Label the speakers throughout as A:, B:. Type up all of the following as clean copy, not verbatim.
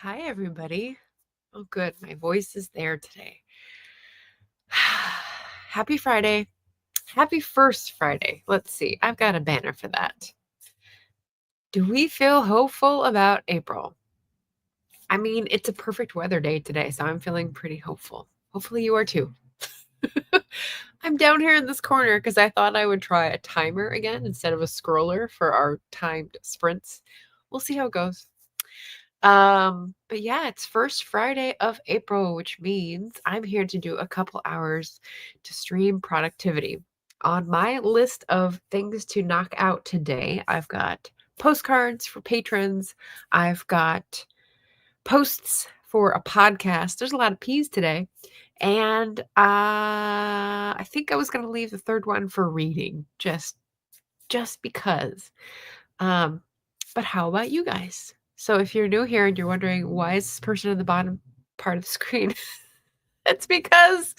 A: Hi, everybody. Oh, good. My voice is there today. Happy Friday. Happy first Friday. Let's see. I've got a banner for that. Do we feel hopeful about April? I mean, it's a perfect weather day today, so I'm feeling pretty hopeful. Hopefully you are too. I'm down here in this corner because I thought I would try a timer again instead of a scroller for our timed sprints. We'll see how it goes. But yeah, it's first Friday of April, which means I'm here to do a couple hours to stream productivity. On my list of things to knock out today, I've got postcards for patrons. I've got posts for a podcast. There's a lot of P's today. And I think I was going to leave the third one for reading, just because. But how about you guys? So if you're new here and you're wondering why is this person in the bottom part of the screen, it's because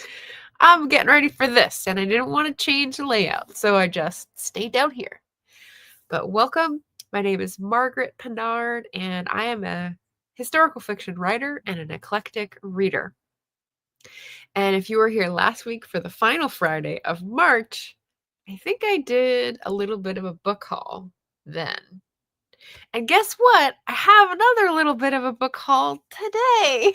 A: I'm getting ready for this and I didn't want to change the layout, so I just stayed down here. But welcome. My name is Margaret Pinard, and I am a historical fiction writer and an eclectic reader. And if you were here last week for the final Friday of March, I think I did a little bit of a book haul then. And guess what? I have another little bit of a book haul today.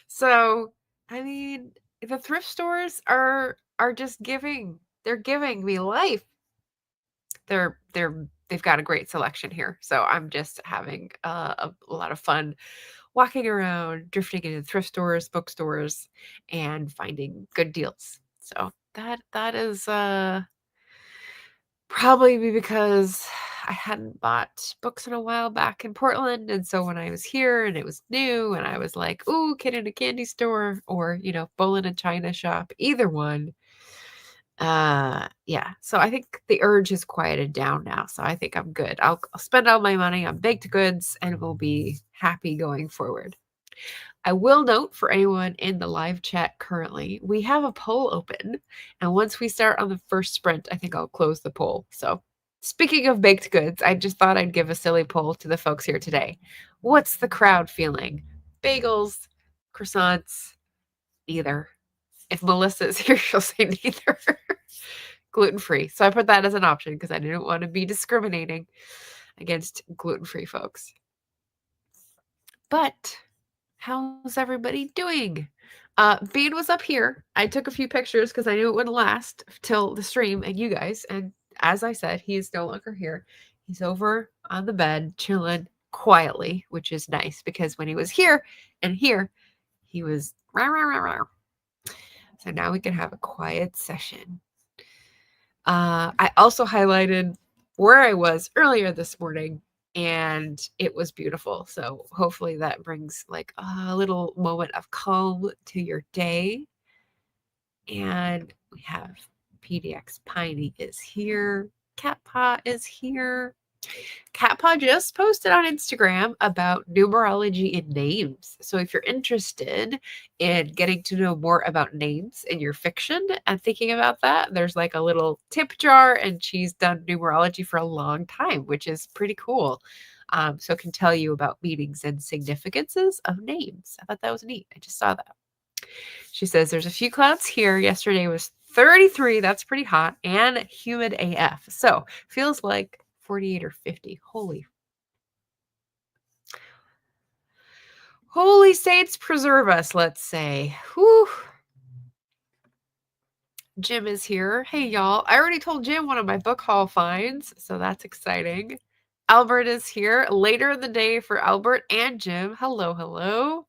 A: So, I mean, the thrift stores are just they're giving me life. They've got a great selection here. So I'm just having a lot of fun walking around, drifting into thrift stores, bookstores, and finding good deals. So that is probably because I hadn't bought books in a while back in Portland, and so when I was here and it was new and I was like, "Ooh, kid in a candy store," or, bull in a china shop, either one. Yeah, so I think the urge has quieted down now, so I think I'm good. I'll spend all my money on baked goods and we'll be happy going forward. I will note for anyone in the live chat currently, we have a poll open. And once we start on the first sprint, I think I'll close the poll. So, speaking of baked goods, I just thought I'd give a silly poll to the folks here today. What's the crowd feeling? Bagels, croissants, neither. If Melissa's here, she'll say neither. Gluten-free. So I put that as an option because I didn't want to be discriminating against gluten-free folks. But how's everybody doing? Bean was up here. I took a few pictures because I knew it wouldn't last till the stream and you guys. And as I said, he is no longer here. He's over on the bed, chilling quietly, which is nice because when he was here and here, he was rah, rah, rah, rah. So now we can have a quiet session. I also highlighted where I was earlier this morning, and it was beautiful. So hopefully that brings like a little moment of calm to your day. And we have PDX Piney is here. Cat Paw is here. Cat Paw just posted on Instagram about numerology in names. So if you're interested in getting to know more about names in your fiction and thinking about that, there's like a little tip jar, and she's done numerology for a long time, which is pretty cool. So can tell you about meanings and significances of names. I thought that was neat. I just saw that. She says there's a few clouds here. Yesterday was 33. That's pretty hot and humid AF. So feels like 48 or 50. Holy saints preserve us, let's say. Whew. Jim is here. Hey, y'all. I already told Jim one of my book haul finds, so that's exciting. Albert is here later in the day for Albert and Jim. Hello, hello.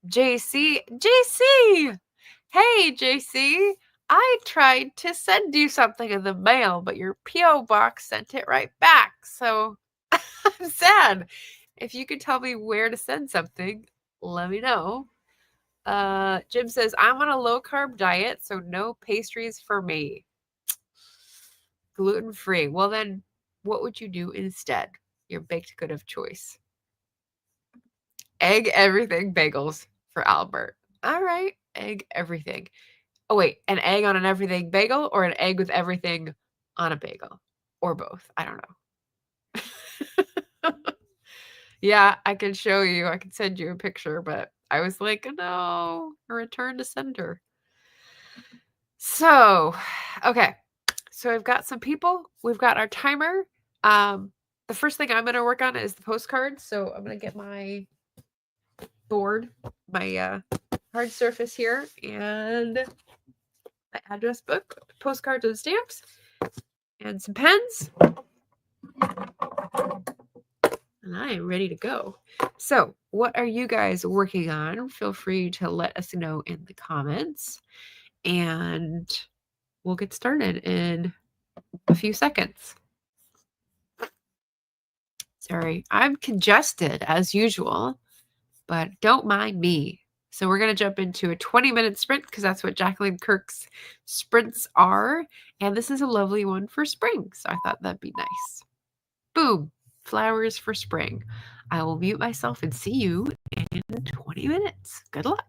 A: JC. JC! Hey, JC. I tried to send you something in the mail, but your P.O. box sent it right back, so I'm sad. If you could tell me where to send something, let me know. Jim says, I'm on a low-carb diet, so no pastries for me. Gluten-free. Well, then, what would you do instead? Your baked good of choice. Egg everything bagels for Albert. All right, egg everything. Oh, wait, an egg on an everything bagel or an egg with everything on a bagel? Or both. I don't know. Yeah, I can show you. I can send you a picture, but I was like, no, return to sender. So, okay. So we've got some people. We've got our timer. The first thing I'm going to work on is the postcards. So I'm going to get my board, my hard surface here, and my address book, postcards and stamps, and some pens. And I am ready to go. So, what are you guys working on? Feel free to let us know in the comments, and we'll get started in a few seconds. Sorry, I'm congested as usual, but don't mind me. So we're going to jump into a 20-minute sprint because that's what Jacqueline Kirk's sprints are. And this is a lovely one for spring. So I thought that'd be nice. Boom. Flowers for spring. I will mute myself and see you in 20 minutes. Good luck.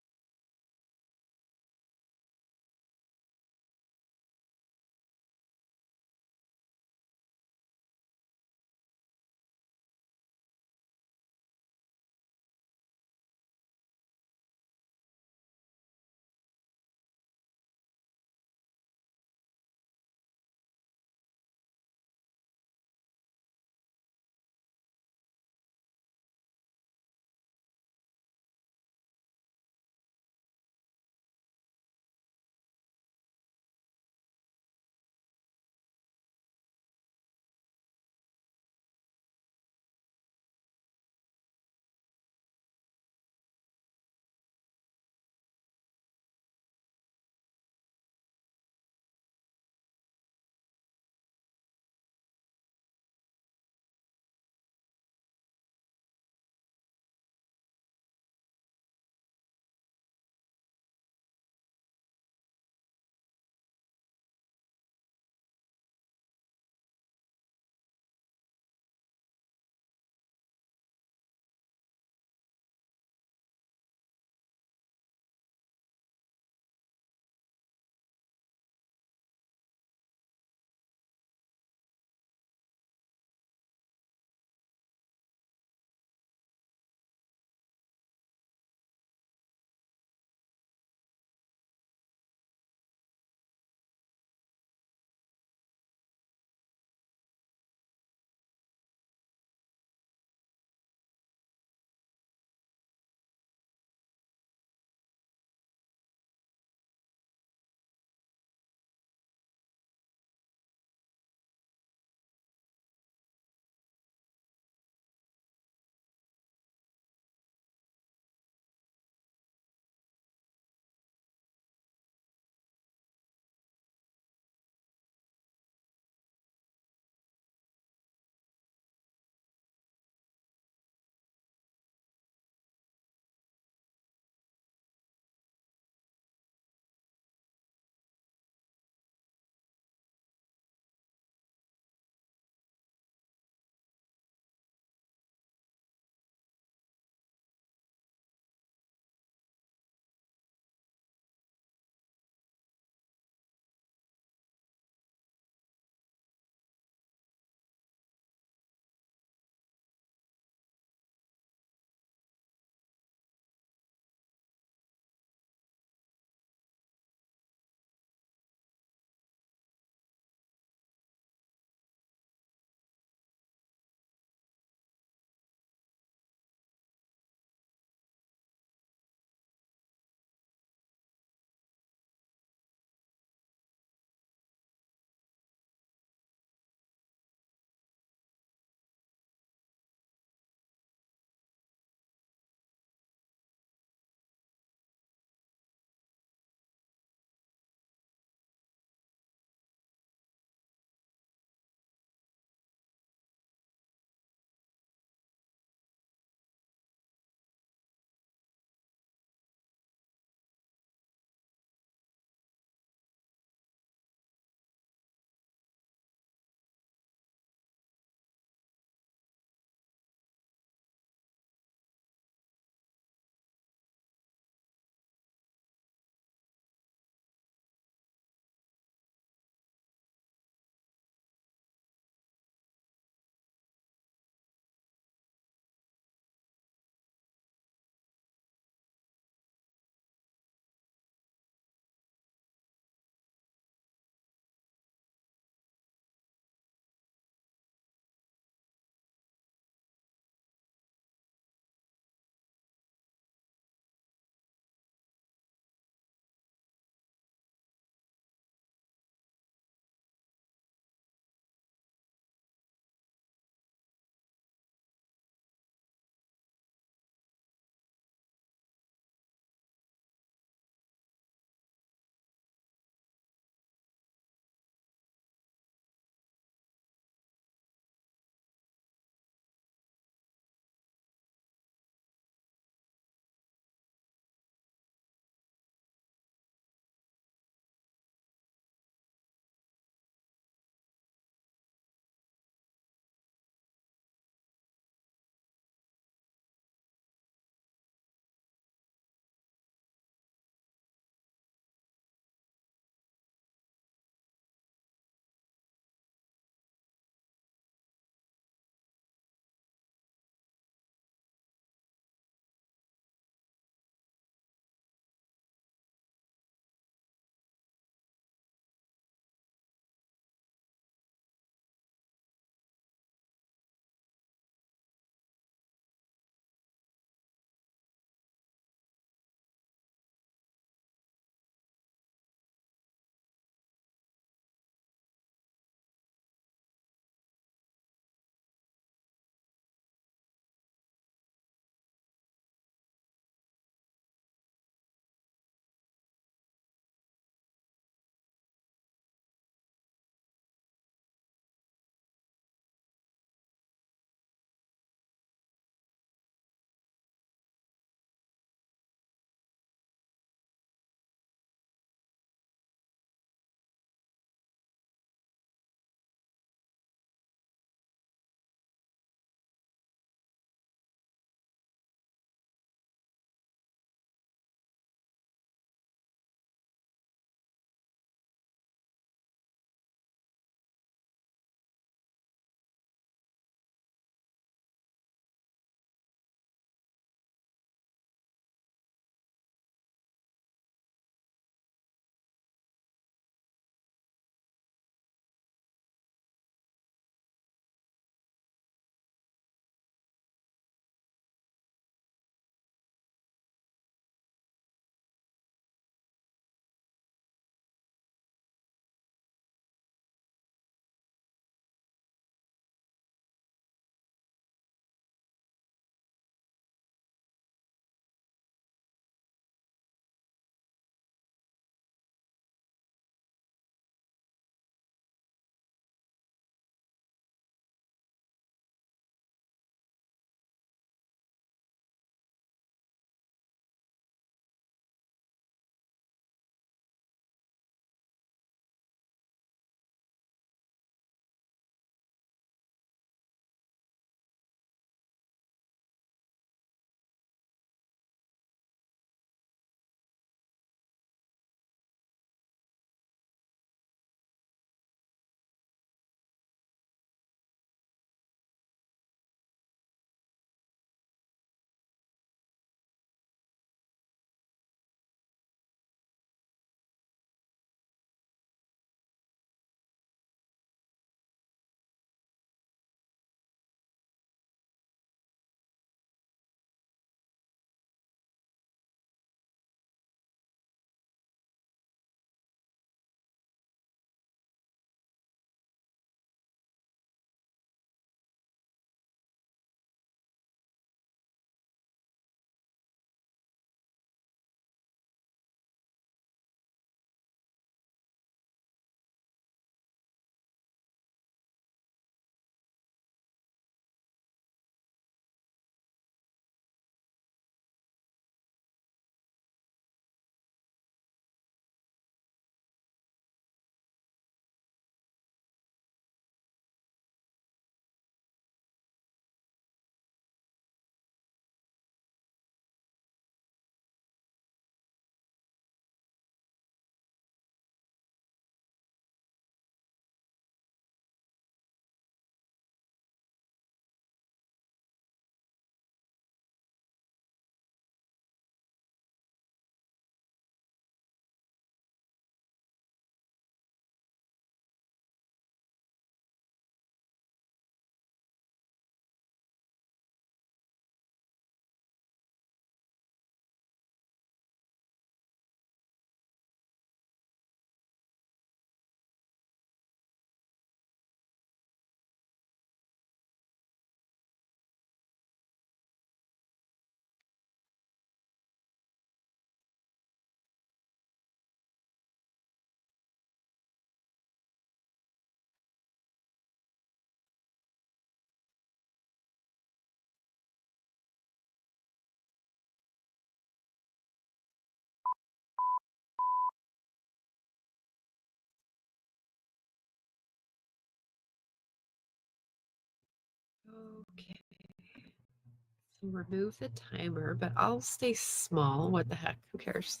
A: remove the timer, but I'll stay small. What the heck? Who cares?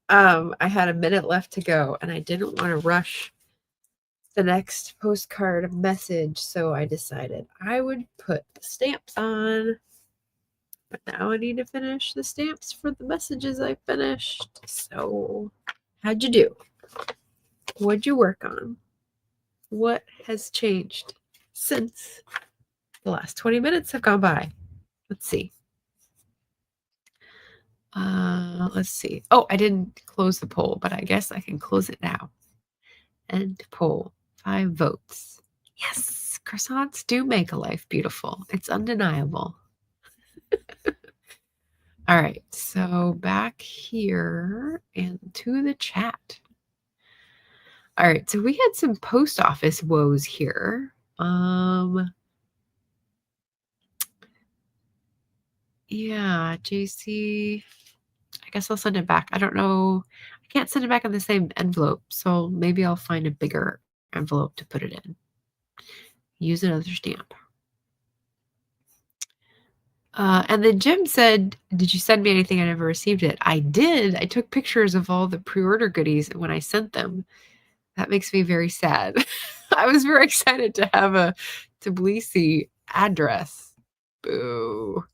A: I had a minute left to go, and I didn't want to rush the next postcard message, so I decided I would put the stamps on. But now I need to finish the stamps for the messages I finished. So, how'd you do? What'd you work on? What has changed since the last 20 minutes have gone by? Let's see. Let's see. Oh, I didn't close the poll, but I guess I can close it now. End poll. 5 votes. Yes, croissants do make a life beautiful. It's undeniable. All right, so back here into the chat. All right, so we had some post office woes here. Yeah, JC, I guess I'll send it back. I don't know. I can't send it back in the same envelope, so maybe I'll find a bigger envelope to put it in. Use another stamp. And then Jim said, did you send me anything? I never received it. I did. I took pictures of all the pre-order goodies when I sent them. That makes me very sad. I was very excited to have a Tbilisi address. Boo.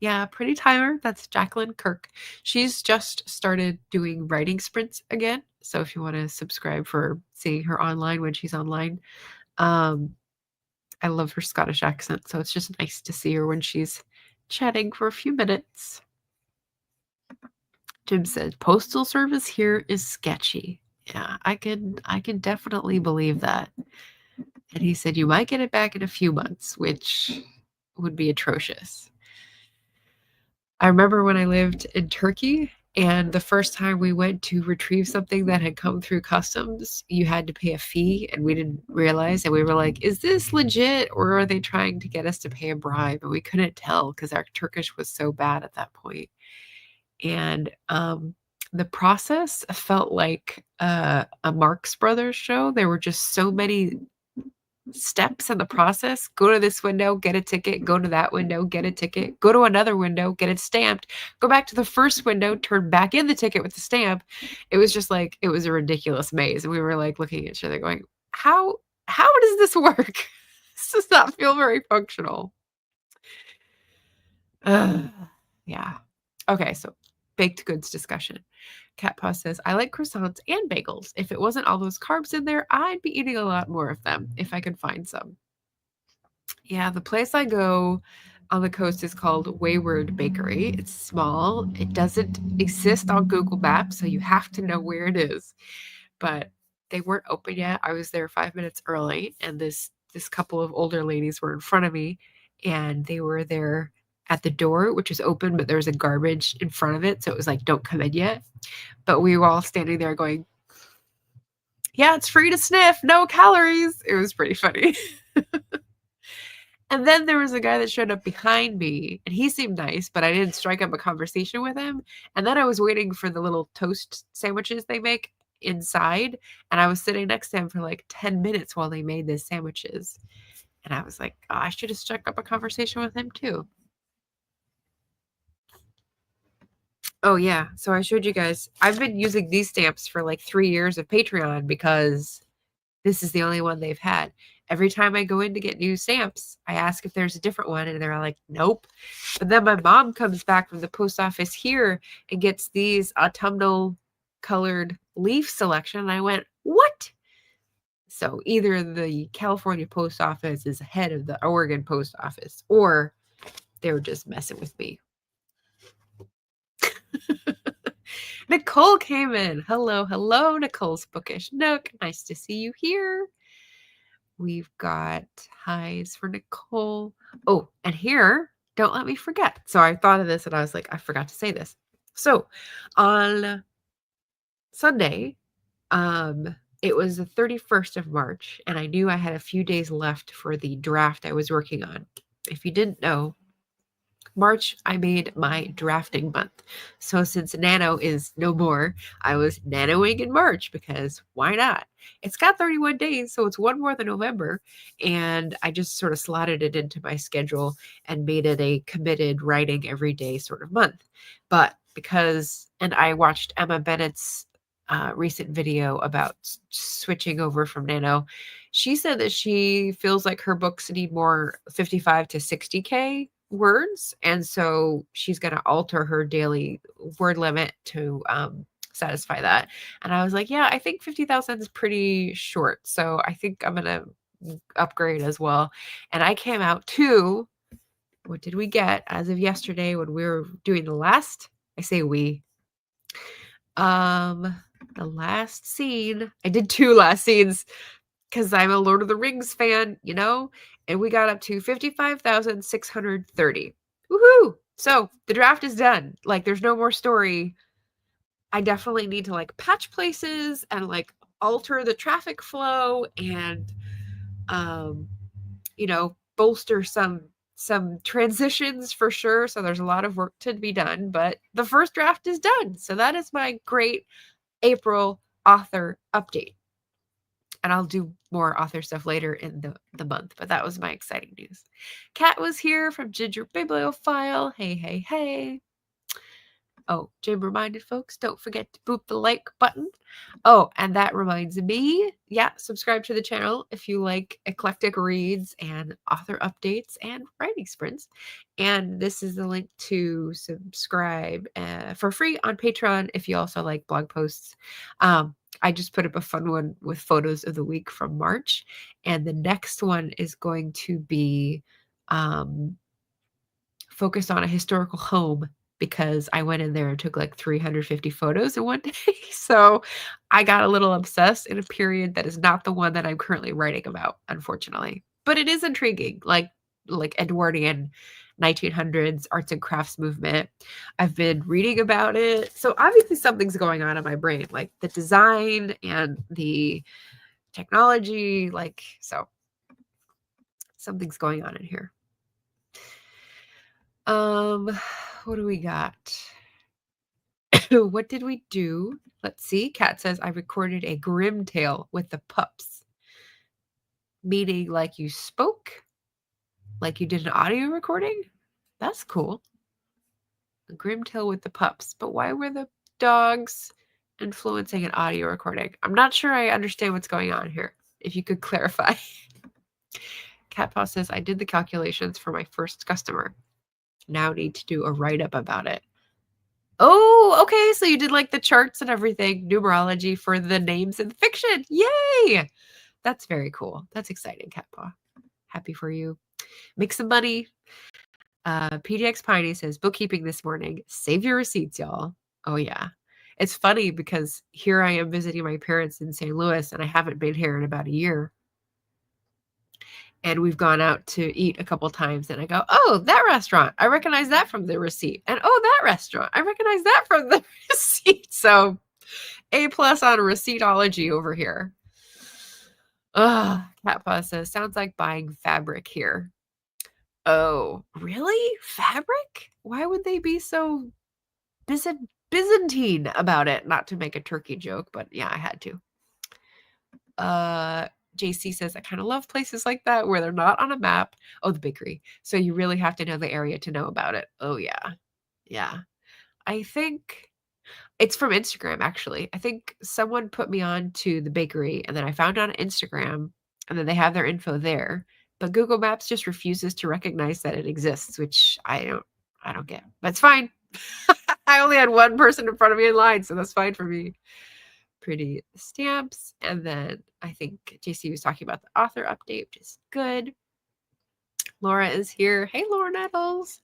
A: Yeah, Pretty Timer. That's Jacqueline Kirk. She's just started doing writing sprints again. So if you want to subscribe for seeing her online when she's online, I love her Scottish accent, so it's just nice to see her when she's chatting for a few minutes. Jim said, postal service here is sketchy. Yeah, I can definitely believe that. And he said, you might get it back in a few months, which would be atrocious. I remember when I lived in Turkey, and the first time we went to retrieve something that had come through customs, you had to pay a fee, and we didn't realize. And we were like, is this legit, or are they trying to get us to pay a bribe? And we couldn't tell because our Turkish was so bad at that point. And the process felt like a Marx Brothers show. There were just so many steps in the process. Go to this window, get a ticket, go to that window, get a ticket, go to another window, get it stamped, go back to the first window, turn back in the ticket with the stamp. It was just like, it was a ridiculous maze. And we were like looking at each other going, how does this work? This does not feel very functional. Yeah. Okay, so baked goods discussion. Cat Paw says, I like croissants and bagels. If it wasn't all those carbs in there, I'd be eating a lot more of them if I could find some. Yeah, the place I go on the coast is called Wayward Bakery. It's small. It doesn't exist on Google Maps, so you have to know where it is. But they weren't open yet. I was there 5 minutes early, and this couple of older ladies were in front of me, and they were there at the door, which is open, but there was a garbage in front of it. So it was like, don't come in yet. But we were all standing there going, yeah, it's free to sniff, no calories. It was pretty funny. And then there was a guy that showed up behind me, and he seemed nice, but I didn't strike up a conversation with him. And then I was waiting for the little toast sandwiches they make inside, and I was sitting next to him for like 10 minutes while they made these sandwiches. And I was like, oh, I should have struck up a conversation with him too. Oh, yeah. So I showed you guys, I've been using these stamps for like 3 years of Patreon because this is the only one they've had. Every time I go in to get new stamps, I ask if there's a different one, and they're like, nope. But then my mom comes back from the post office here and gets these autumnal colored leaf selection. And I went, what? So either the California post office is ahead of the Oregon post office, or they were just messing with me. Nicole came in. Hello, Nicole's Bookish Nook. Nice to see you here. We've got highs for Nicole. Oh, and here, don't let me forget. So I thought of this and I was like, I forgot to say this. So on Sunday, it was the 31st of March, and I knew I had a few days left for the draft I was working on. If you didn't know, March, I made my drafting month. So since Nano is no more, I was nanoing in March because why not? It's got 31 days, so it's one more than November. And I just sort of slotted it into my schedule and made it a committed writing every day sort of month. But and I watched Emma Bennett's recent video about switching over from Nano. She said that she feels like her books need more 55 to 60K words. And so she's going to alter her daily word limit to satisfy that. And I was like, yeah, I think 50,000 is pretty short. So I think I'm going to upgrade as well. And I came out to, what did we get as of yesterday when we were doing the last, I say we, the last scene. I did 2 last scenes because I'm a Lord of the Rings fan, you know, and we got up to 55,630. Woohoo! So the draft is done. Like, there's no more story. I definitely need to like patch places and like alter the traffic flow and, you know, bolster some transitions for sure. So there's a lot of work to be done, but the first draft is done. So that is my great April author update. And I'll do more author stuff later in the month, but that was my exciting news. Kat was here from Ginger Bibliophile. Hey, hey, hey. Oh, Jim reminded folks, don't forget to boop the like button. Oh, and that reminds me, yeah, subscribe to the channel if you like eclectic reads and author updates and writing sprints. And this is the link to subscribe for free on Patreon if you also like blog posts. I just put up a fun one with photos of the week from March. And the next one is going to be focused on a historical home because I went in there and took like 350 photos in one day. So I got a little obsessed in a period that is not the one that I'm currently writing about, unfortunately. But it is intriguing, like Edwardian 1900s arts and crafts movement. I've been reading about it. So obviously something's going on in my brain, like the design and the technology, like, so something's going on in here. What do we got? What did we do? Let's see. Kat says, I recorded a grim tale with the pups. Meaning like you spoke? Like you did an audio recording? That's cool. A grim tale with the pups. But why were the dogs influencing an audio recording? I'm not sure I understand what's going on here. If you could clarify. Cat Paw says, I did the calculations for my first customer. Now need to do a write-up about it. Oh, okay. So you did like the charts and everything, numerology for the names in the fiction. Yay! That's very cool. That's exciting, Cat Paw. Happy for you. Make some money. PDX Piney says, bookkeeping this morning. Save your receipts, y'all. Oh, yeah. It's funny because here I am visiting my parents in St. Louis and I haven't been here in about a year. And we've gone out to eat a couple times and I go, oh, that restaurant, I recognize that from the receipt. And oh, that restaurant, I recognize that from the receipt. So A+ on receiptology over here. Cat Paw says, sounds like buying fabric here. Oh, really? Fabric? Why would they be so Byzantine about it? Not to make a turkey joke, but yeah, I had to. JC says, I kind of love places like that where they're not on a map. Oh, the bakery. So you really have to know the area to know about it. Oh, yeah. Yeah. I think it's from Instagram, actually. I think someone put me on to the bakery and then I found it on Instagram and then they have their info there. But Google Maps just refuses to recognize that it exists, which I don't get. But it's fine. I only had one person in front of me in line, so that's fine for me. Pretty stamps. And then I think JC was talking about the author update, which is good. Laura is here. Hey, Laura Nettles.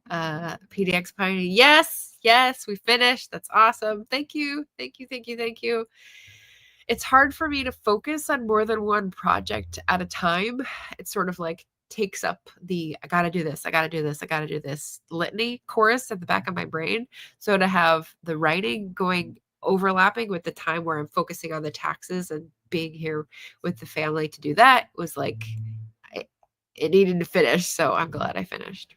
A: PDX Pioneer. Yes, we finished. That's awesome. Thank you. It's hard for me to focus on more than one project at a time. It's sort of like takes up the I gotta do this litany chorus at the back of my brain. So to have the writing going overlapping with the time where I'm focusing on the taxes and being here with the family to do that was like it needed to finish. So I'm glad I finished.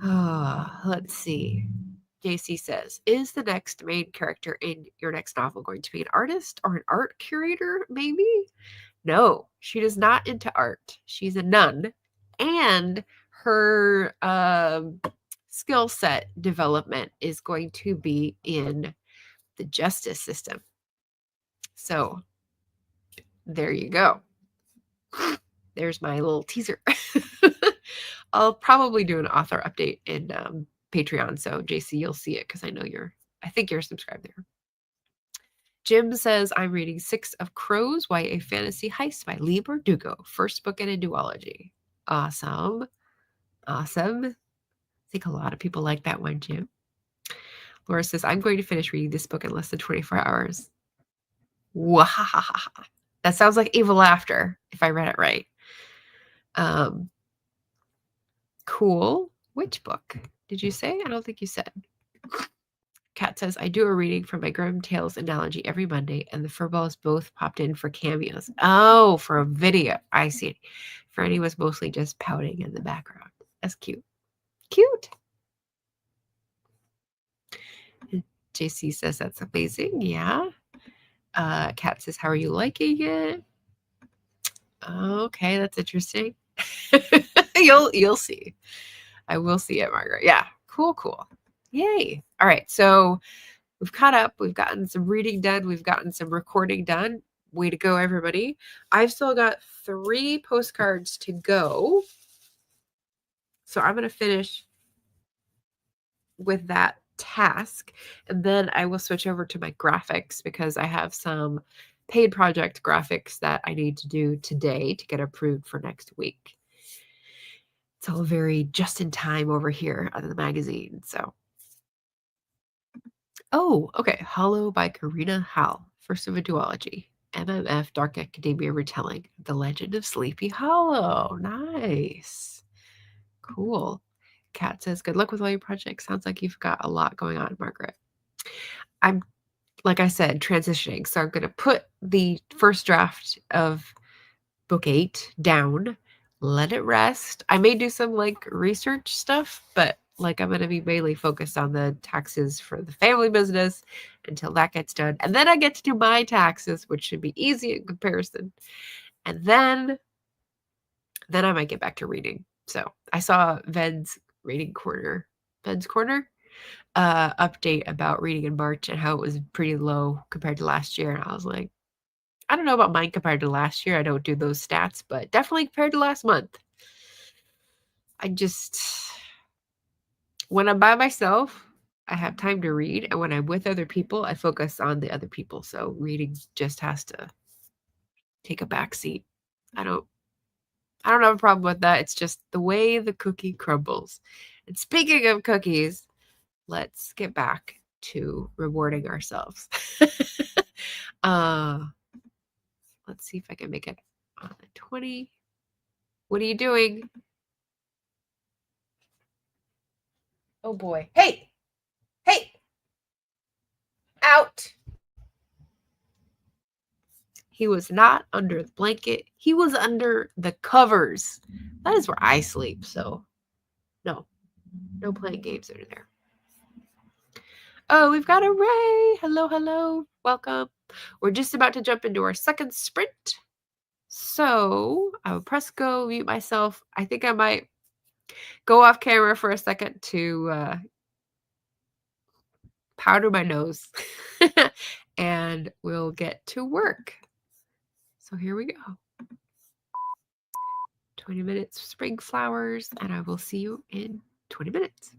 A: Let's see. JC says, is the next main character in your next novel going to be an artist or an art curator, maybe? No, she is not into art. She's a nun. And her skill set development is going to be in the justice system. So there you go. There's my little teaser. I'll probably do an author update in Patreon. So JC, you'll see it because I think you're subscribed there. Jim says, I'm reading Six of Crows, YA Fantasy Heist by Lee Bardugo. First book in a duology. Awesome. Awesome. I think a lot of people like that one, Jim. Laura says, I'm going to finish reading this book in less than 24 hours. Wahahaha. That sounds like Evil Laughter, if I read it right. Cool. Which book did you say? I don't think you said. Kat says, I do a reading for my Grim Tales analogy every Monday, and the furballs both popped in for cameos. Oh, for a video. I see. Franny was mostly just pouting in the background. That's cute. Cute. JC says, that's amazing. Yeah. Kat says, how are you liking it? Okay, that's interesting. You'll see. I will see it, Margaret. Yeah. Cool. Yay. All right. So we've caught up. We've gotten some reading done. We've gotten some recording done. Way to go, everybody. I've still got 3 postcards to go. So I'm going to finish with that task. And then I will switch over to my graphics because I have some paid project graphics that I need to do today to get approved for next week. It's all very just in time over here on the magazine. So, oh, okay. Hollow by Karina Howell. First of a duology. MMF Dark Academia retelling. The Legend of Sleepy Hollow. Nice. Cool. Kat says, good luck with all your projects. Sounds like you've got a lot going on, Margaret. I'm, like I said, transitioning. So I'm going to put the first draft of book 8 down, let it rest. I may do some like research stuff, but like I'm going to be mainly focused on the taxes for the family business until that gets done. And then I get to do my taxes, which should be easy in comparison. And then I might get back to reading. So I saw Ven's Corner update about reading in March and how it was pretty low compared to last year. And I was like, I don't know about mine compared to last year. I don't do those stats, but definitely compared to last month. When I'm by myself, I have time to read. And when I'm with other people, I focus on the other people. So reading just has to take a back seat. I don't have a problem with that. It's just the way the cookie crumbles. And speaking of cookies, let's get back to rewarding ourselves. Let's see if I can make it on the 20. What are you doing? Oh boy. Hey! Out! He was not under the blanket. He was under the covers. That is where I sleep. So no playing games under there. Oh, we've got a Ray. Hello. Welcome. We're just about to jump into our second sprint. So I will press go, mute myself. I think I might go off camera for a second to powder my nose. And we'll get to work. So here we go. 20 minutes spring flowers, and I will see you in 20 minutes.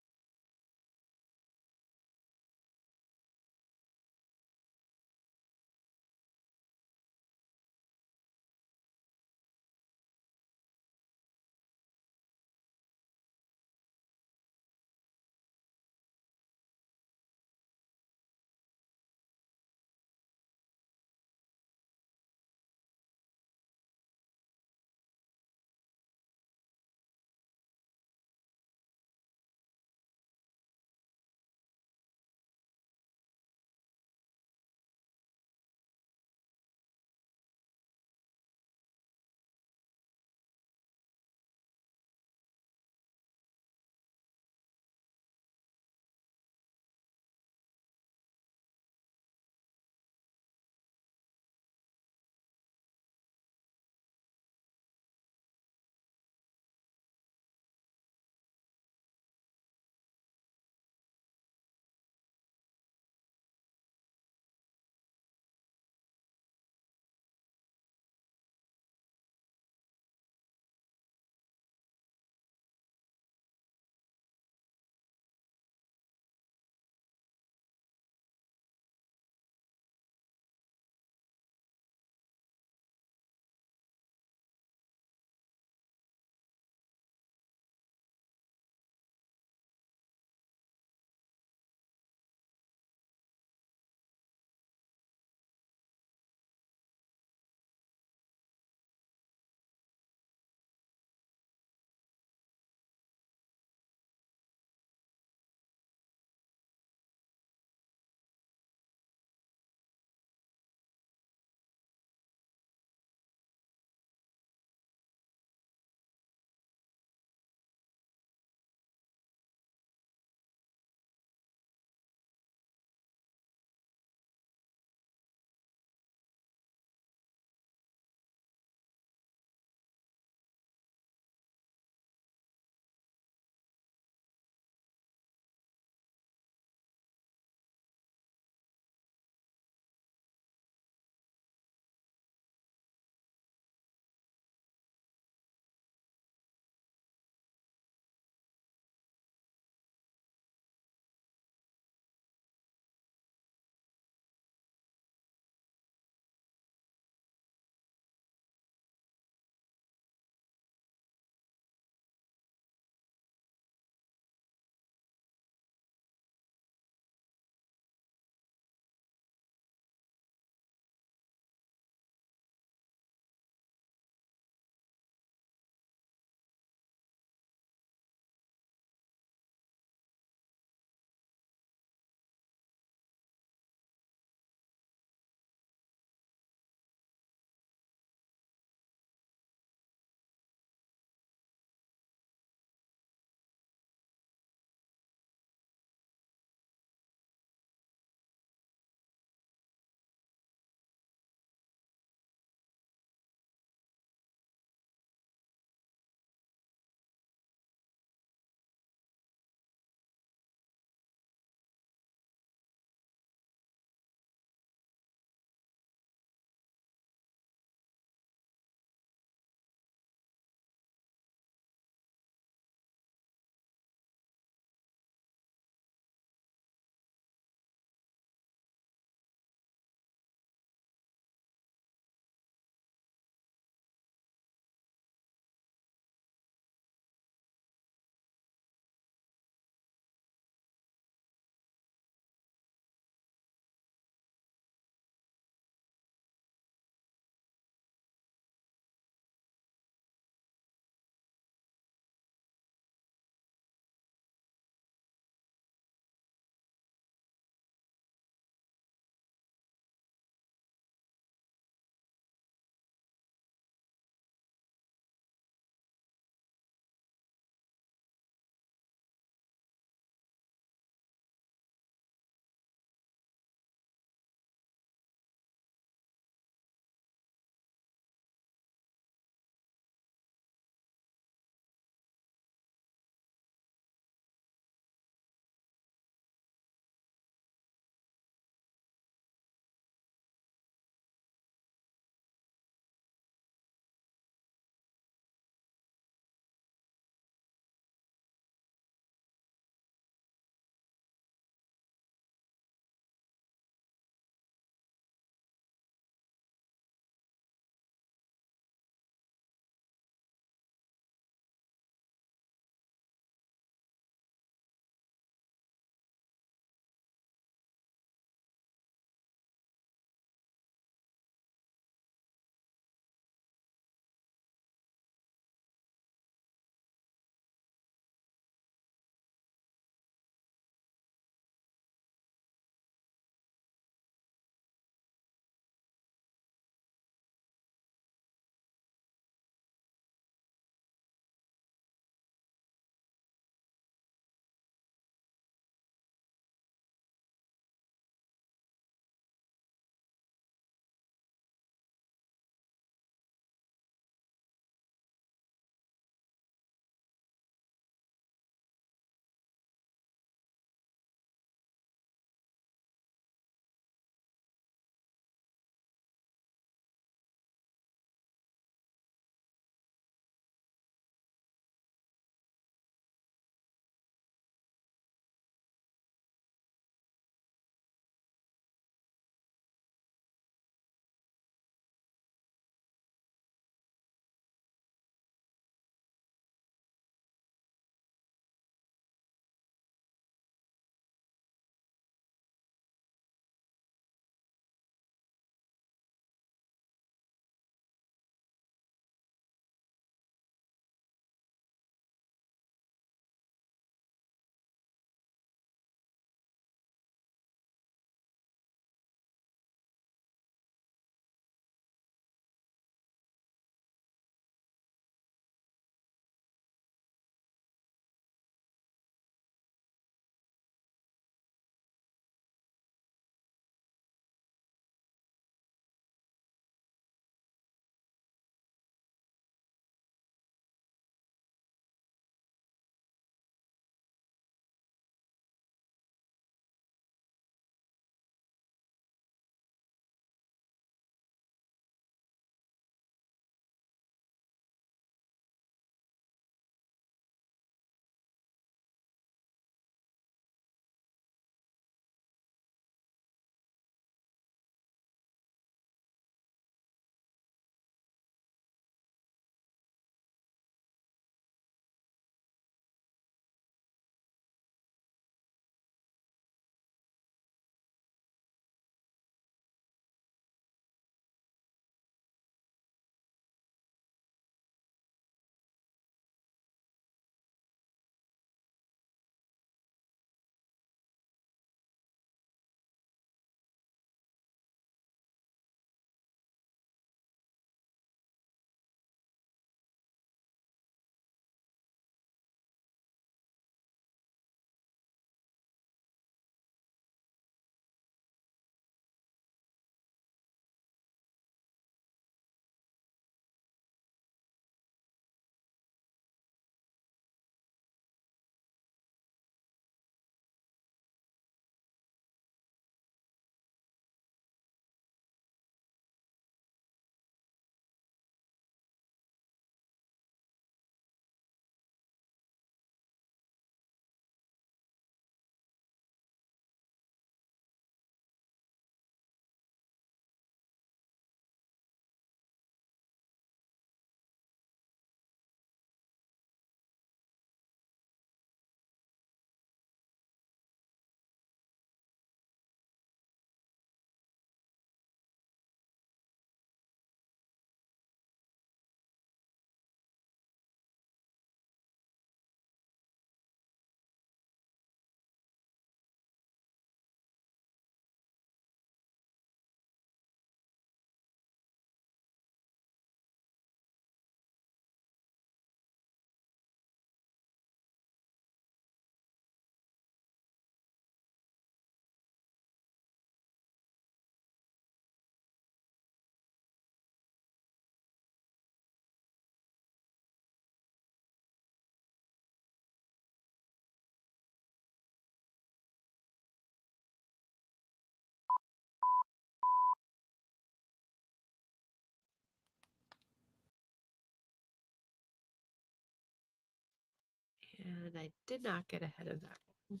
A: And I did not get ahead of that one.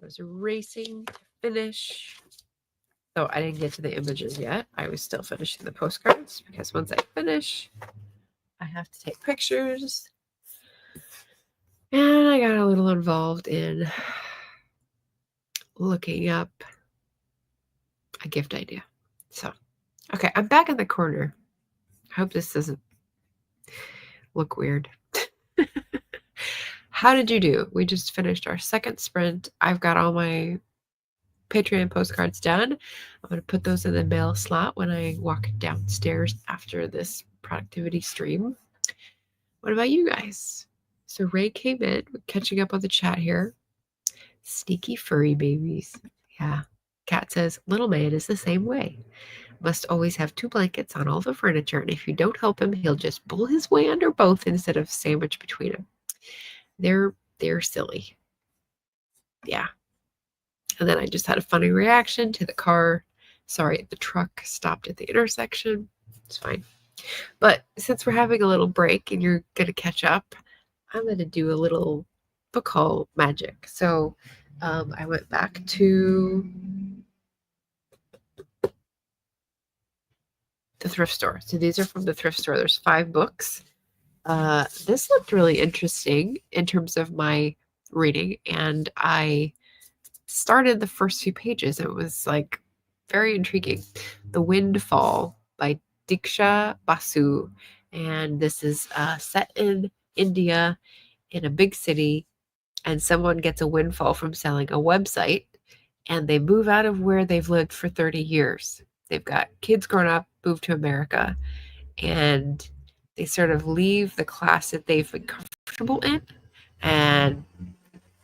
A: I was racing to finish. So I didn't get to the images yet. I was still finishing the postcards because once I finish, I have to take pictures. And I got a little involved in looking up a gift idea. So, okay, I'm back in the corner. I hope this doesn't look weird. How did you do? We just finished our second sprint. I've got all my Patreon postcards done. I'm going to put those in the mail slot when I walk downstairs after this productivity stream. What about you guys? So Ray came in, catching up on the chat here. Sneaky furry babies. Yeah. Kat says, little man is the same way. Must always have 2 blankets on all the furniture, and if you don't help him, he'll just pull his way under both instead of sandwich between them. They're silly. Yeah. And then I just had a funny reaction to the car. Sorry, the truck stopped at the intersection. It's fine. But since we're having a little break and you're going to catch up, I'm going to do a little book haul magic. So I went back to the thrift store. So these are from the thrift store. There's 5 books. This looked really interesting in terms of my reading, and I started the first few pages. It was like very intriguing. The Windfall by Diksha Basu, and this is set in India in a big city, and someone gets a windfall from selling a website, and they move out of where they've lived for 30 years. They've got kids grown up, moved to America, and they sort of leave the class that they've been comfortable in, and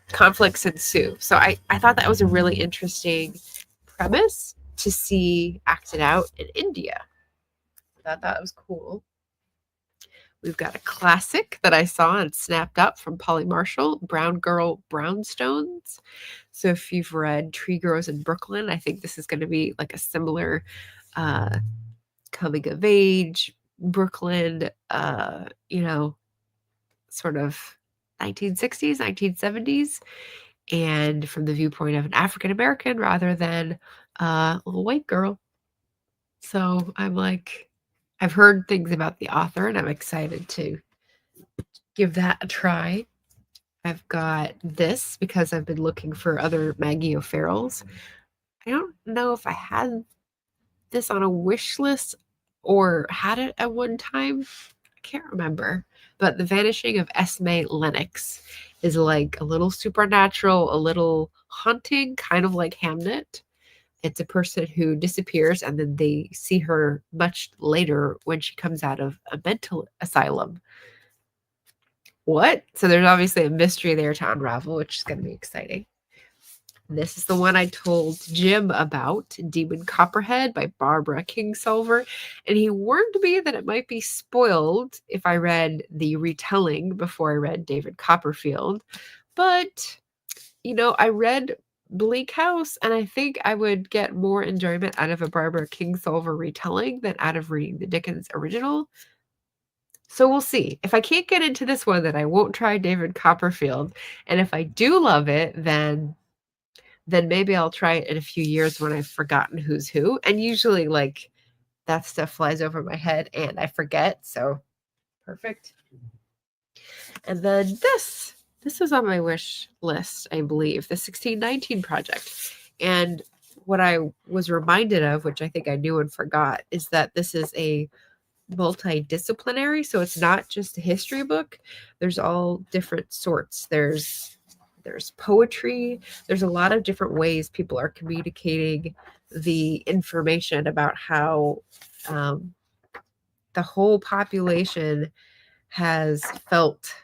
A: conflicts ensue. So I thought that was a really interesting premise to see acted out in India. I thought that was cool. We've got a classic that I saw and snapped up from Polly Marshall, Brown Girl Brownstones. So if you've read Tree Grows in Brooklyn, I think this is going to be like a similar coming of age, Brooklyn, sort of 1960s, 1970s, and from the viewpoint of an African American rather than a little white girl. So I'm like, I've heard things about the author and I'm excited to give that a try. I've got this because I've been looking for other Maggie O'Farrells. I don't know if I had this on a wish list or had it at one time. I can't remember. But The Vanishing of Esme Lennox is like a little supernatural, a little haunting, kind of like Hamnet. It's a person who disappears and then they see her much later when she comes out of a mental asylum. What? So there's obviously a mystery there to unravel, which is going to be exciting. This is the one I told Jim about, Demon Copperhead by Barbara Kingsolver. And he warned me that it might be spoiled if I read the retelling before I read David Copperfield. But, I read Bleak House, and I think I would get more enjoyment out of a Barbara Kingsolver retelling than out of reading the Dickens original. So we'll see. If I can't get into this one, then I won't try David Copperfield. And if I do love it, then maybe I'll try it in a few years when I've forgotten who's who. And usually like that stuff flies over my head and I forget. So perfect. And then this was on my wish list, I believe, the 1619 Project. And what I was reminded of, which I think I knew and forgot, is that this is a multidisciplinary. So it's not just a history book. There's all different sorts. There's poetry. There's a lot of different ways people are communicating the information about how the whole population has felt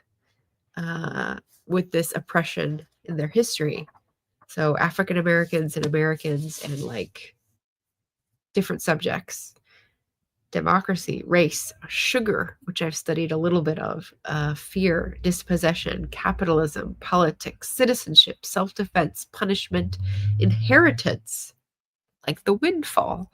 A: with this oppression in their history. So African Americans and Americans and like different subjects. Democracy, race, sugar, which I've studied a little bit of, fear, dispossession, capitalism, politics, citizenship, self-defense, punishment, inheritance, like the windfall,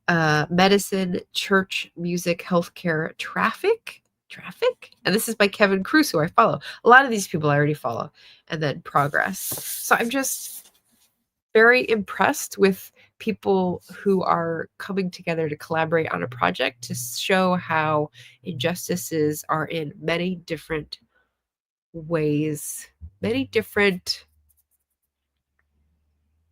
A: medicine, church, music, healthcare, traffic, Traffic? And this is by Kevin Cruz, who I follow. A lot of these people I already follow. And then Progress. So I'm just very impressed with people who are coming together to collaborate on a project to show how injustices are in many different ways, many different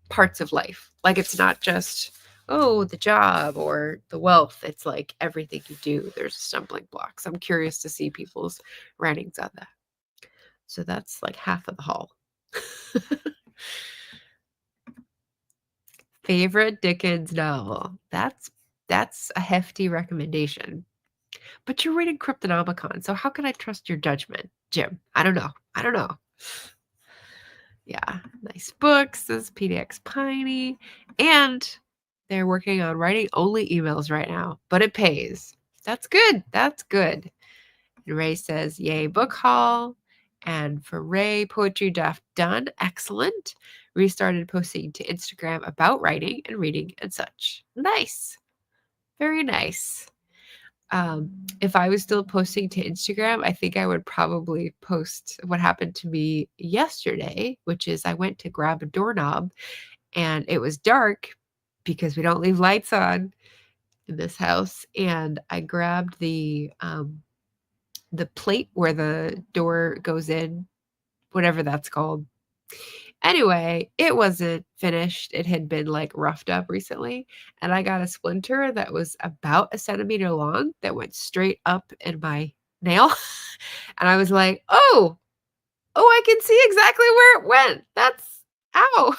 A: parts of life. Like it's not just, oh, the job or the wealth. It's like everything you do, there's stumbling blocks. I'm curious to see people's writings on that. So that's like half of the haul. Favorite Dickens novel. That's a hefty recommendation. But you're reading Cryptonomicon, so how can I trust your judgment, Jim? I don't know. I don't know. Yeah, nice books. This is PDX Piney. And they're working on writing only emails right now, but it pays. That's good. That's good. And Ray says, yay, book haul. And for Ray, poetry draft done. Excellent. Restarted posting to Instagram about writing and reading and such. Nice. Very nice. If I was still posting to Instagram, I think I would probably post what happened to me yesterday, which is I went to grab a doorknob and it was dark because we don't leave lights on in this house. And I grabbed the plate where the door goes in, whatever that's called. Anyway, it wasn't finished. It had been like roughed up recently. And I got a splinter that was about a centimeter long that went straight up in my nail. And I was like, oh, I can see exactly where it went. That's ow.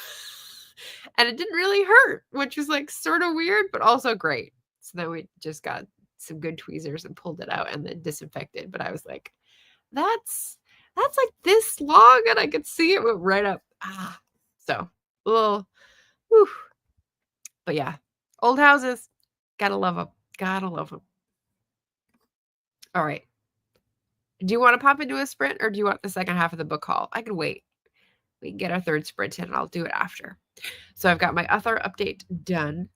A: And it didn't really hurt, which was like sort of weird, but also great. So then we just got some good tweezers and pulled it out and then disinfected. But I was like, that's like this long, and I could see it went right up. So a little, whew. But yeah, old houses, gotta love them. Gotta love them. All right. Do you want to pop into a sprint, or do you want the second half of the book haul? I can wait. We can get our third sprint in, and I'll do it after. So I've got my author update done.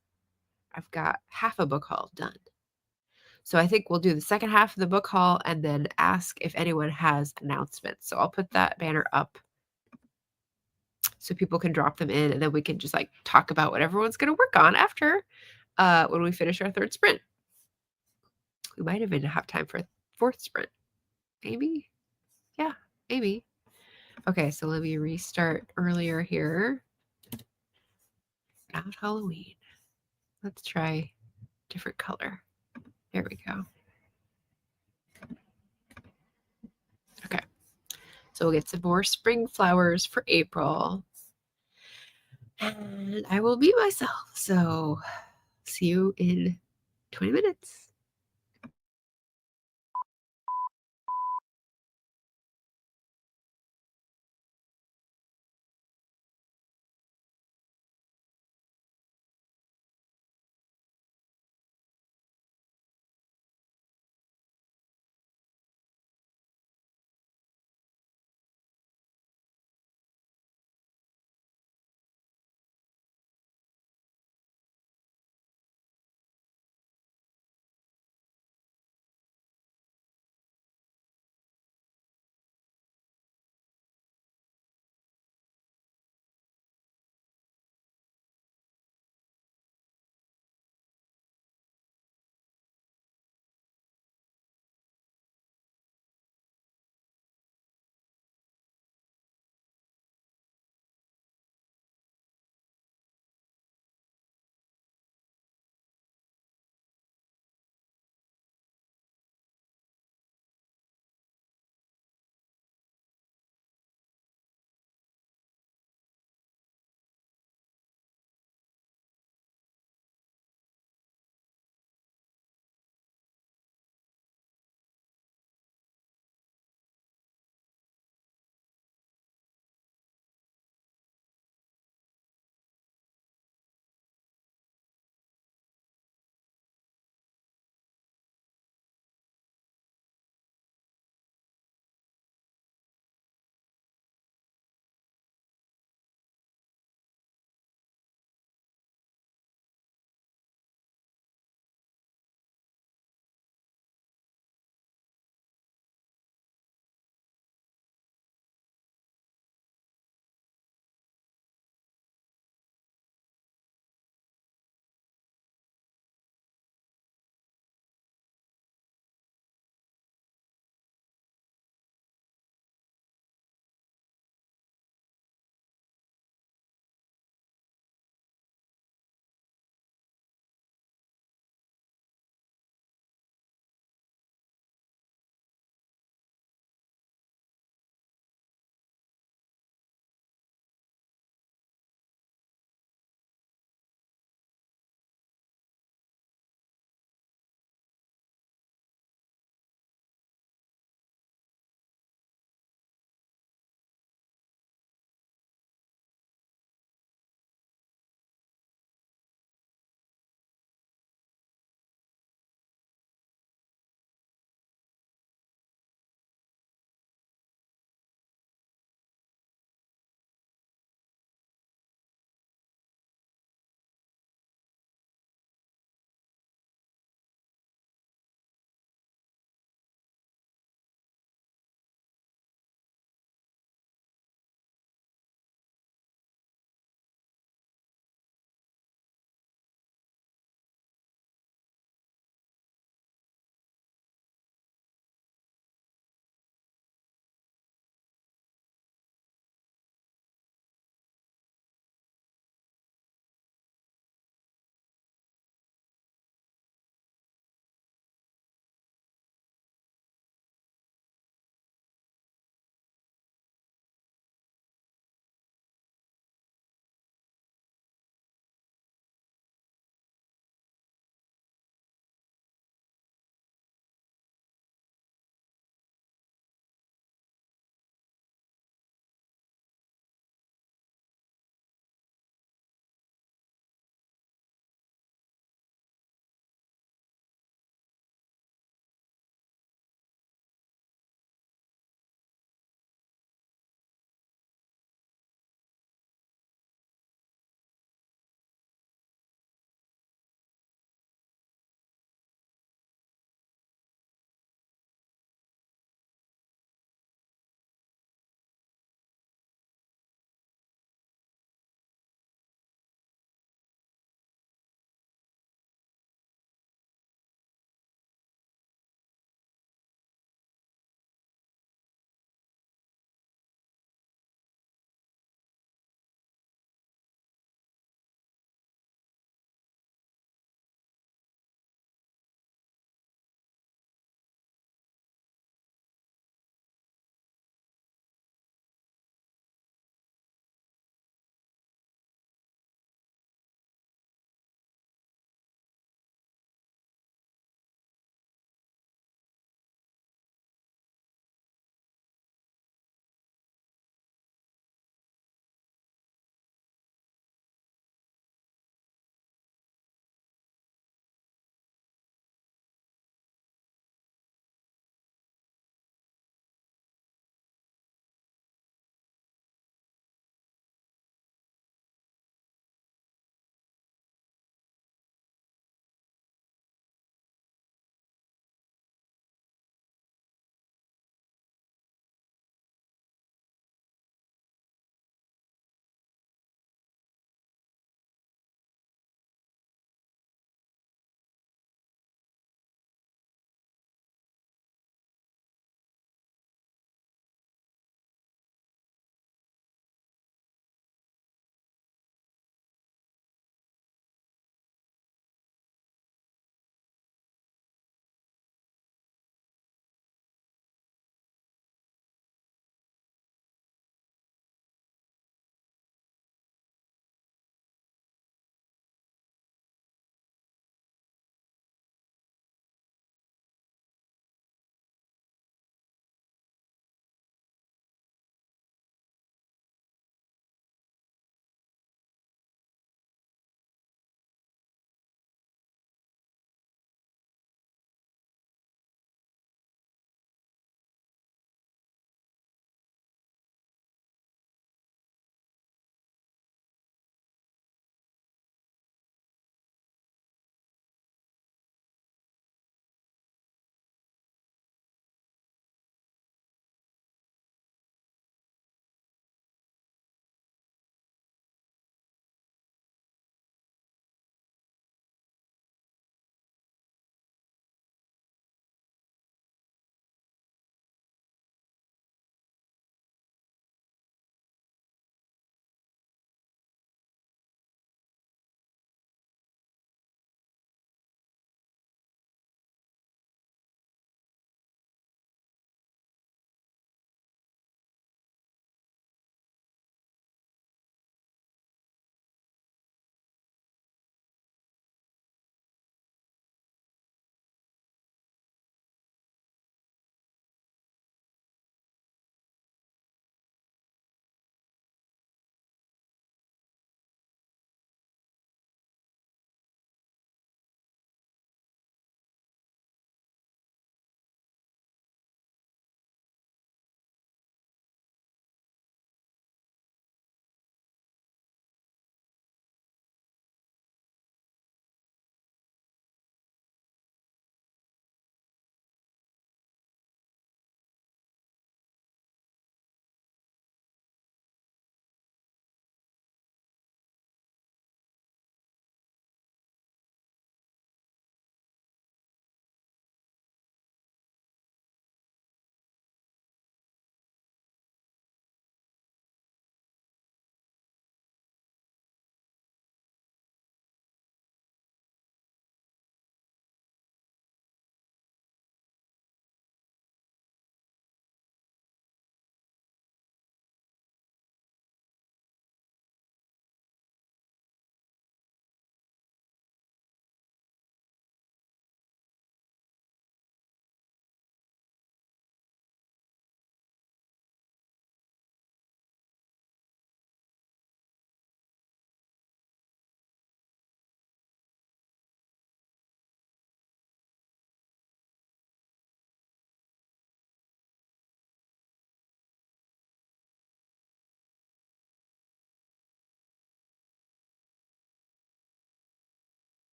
A: I've got half a book haul done. So I think we'll do the second half of the book haul and then ask if anyone has announcements. So I'll put that banner up so people can drop them in, and then we can just like talk about what everyone's going to work on after when we finish our third sprint. We might even have time for a fourth sprint. Maybe. Yeah, maybe. Okay, so let me restart earlier here. Not Halloween. Let's try different color. There we go. Okay. So we'll get some more spring flowers for April. And I will be myself. So see you in 20 minutes.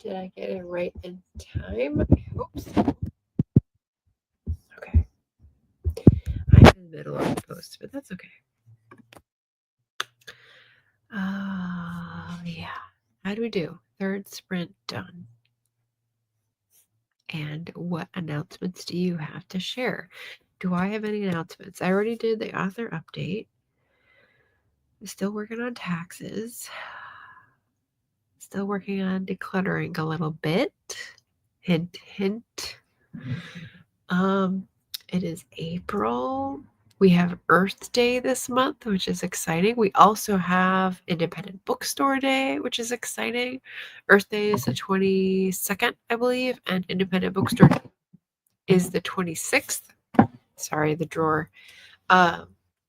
A: Did I get it right in time? I hope so. Okay. I'm in the middle of the post, but that's okay. Yeah. How do we do? Third sprint done. And what announcements do you have to share? Do I have any announcements? I already did the author update. I'm still working on taxes. Still working on decluttering a little bit. Hint, hint. It is April. We have Earth Day this month, which is exciting. We also have Independent Bookstore Day, which is exciting. Earth Day is the 22nd, I believe, and Independent Bookstore Day is the 26th. Sorry, the drawer.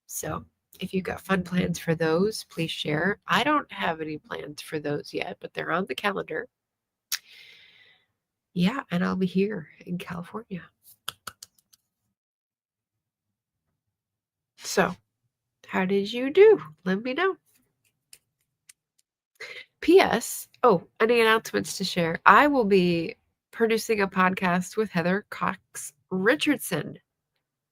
A: So if you've got fun plans for those, please share. I don't have any plans for those yet, but they're on the calendar. Yeah, and I'll be here in California. So, how did you do? Let me know. P.S. Oh, any announcements to share? I will be producing a podcast with Heather Cox Richardson.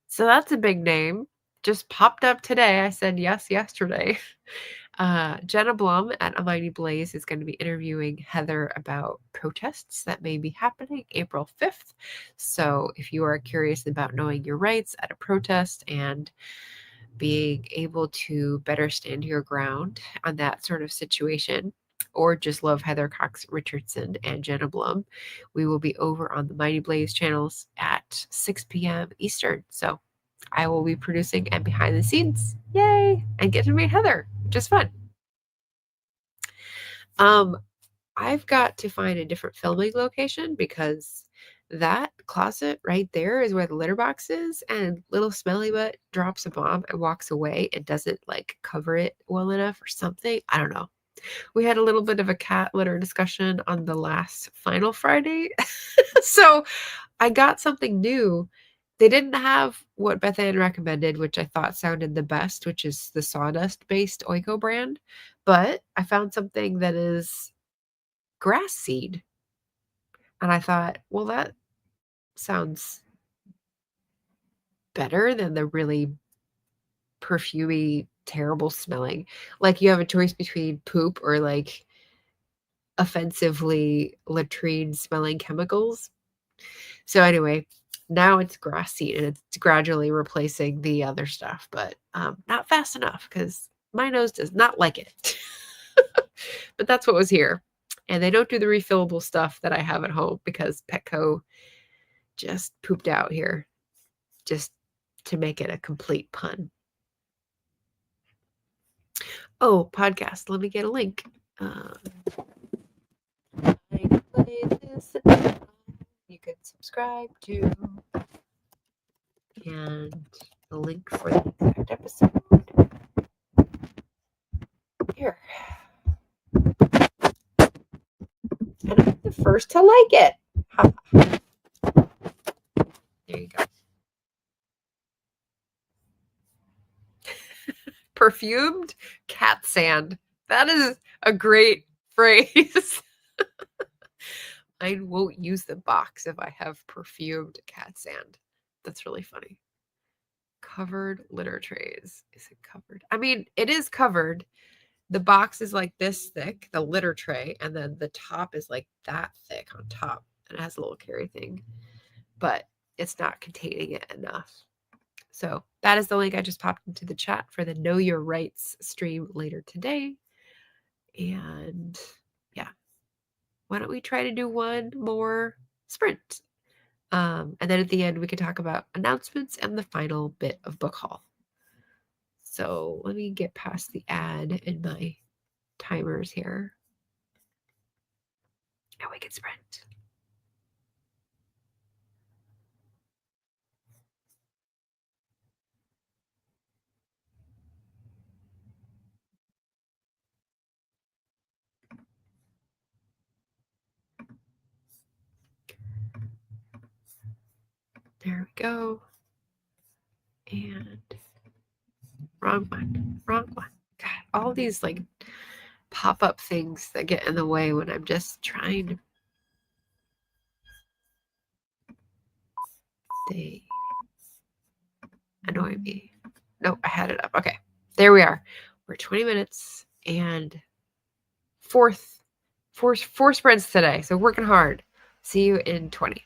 A: So that's a big name. Just popped up today. I said yes yesterday. Jenna Blum at A Mighty Blaze is going to be interviewing Heather about protests that may be happening April 5th. So if you are curious about knowing your rights at a protest and being able to better stand your ground on that sort of situation, or just love Heather Cox Richardson and Jenna Blum, we will be over on the Mighty Blaze channels at 6 p.m. Eastern. So I will be producing and behind the scenes. Yay! And get to meet Heather, which is fun. I've got to find a different filming location because that closet right there is where the litter box is, and little smelly butt drops a bomb and walks away and doesn't like cover it well enough or something. I don't know. We had a little bit of a cat litter discussion on the last final Friday. So I got something new. They didn't have what Beth Ann recommended, which I thought sounded the best, which is the sawdust-based Oiko brand. But I found something that is grass seed. And I thought, well, that sounds better than the really perfumey, terrible smelling. Like you have a choice between poop or like offensively latrine smelling chemicals. So anyway, now it's grass seed and it's gradually replacing the other stuff, but not fast enough because my nose does not like it. But that's what was here. And they don't do the refillable stuff that I have at home because Petco just pooped out here just to make it a complete pun. Oh, podcast. Let me get a link. You can subscribe to, and the link for the exact episode here. And I'm the first to like it. There you go. Perfumed cat sand. That is a great phrase. I won't use the box if I have perfumed cat sand. That's really funny. Covered litter trays. Is it covered? I mean, it is covered. The box is like this thick, the litter tray, and then the top is like that thick on top. And it has a little carry thing, but it's not containing it enough. So that is the link I just popped into the chat for the Know Your Rights stream later today. And yeah, why don't we try to do one more sprint? And then at the end, we can talk about announcements and the final bit of book haul. So let me get past the ad in my timers here. And we can sprint. There we go. And wrong one. God, all these like pop-up things that get in the way when I'm just trying to They annoy me. Nope, I had it up. Okay, there we are. We're 20 minutes and four spreads today. So working hard. See you in 20.